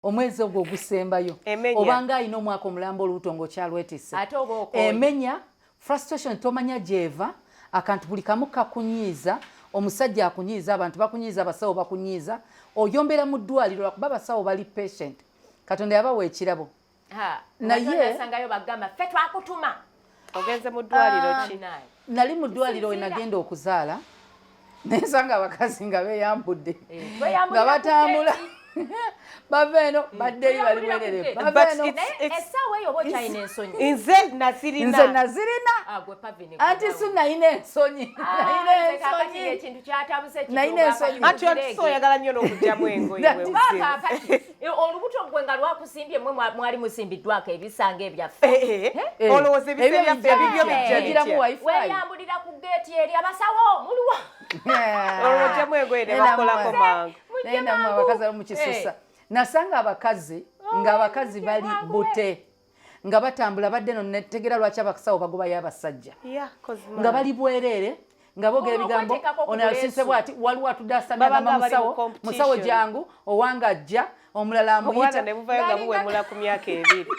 omwezi ogwo Ogusembayo obanga ayina omwaka omulamba olutongo kyalwetise emenya frustration tomanya jeva akantu buli kamu kakunyiiza omusajja akunyiiza abantu bakunyiiza abasawo bakunyiiza oyombera mu ddwaliro lwakuba abasawo bali patient Katonda yabawa ekirabo naye sangayo bagamba ffe twakutuma ogenze mu ddwaliro ki nali mu ddwaliro we nagenda okuzaala nesanga abakazi nga beyambudde nga batambula baveno baddeyo bali bwerere baveno esawa eyo bo china ensonyi nze nazirina agwe pavini anti suna ine ensonyi ekintu kyatabuse anti so yagala nnyo n'okugyamu engoye olubuto gwe nga lwakusimbye mwe mwali musimbiddwako ebisanga ebyaffe olowooza ebisa byaffe bibyo bijjagiramu weyambulira ku geeti eri abasawo muliwa olowogyamu engoye ne bakolako mangu naenda mu abakazi mu kisusa nasanga abakazi nga abakazi bali bute nga batambula badde no netegera lwaki abasawo bagobayo abasajja nga bali bwerere nga bogera ebigambo ono asinse bwati waliwo atudasamya musawo jangu owanga ajja omulala amuyita ne buvayo nga buwemula ku myaka ebiri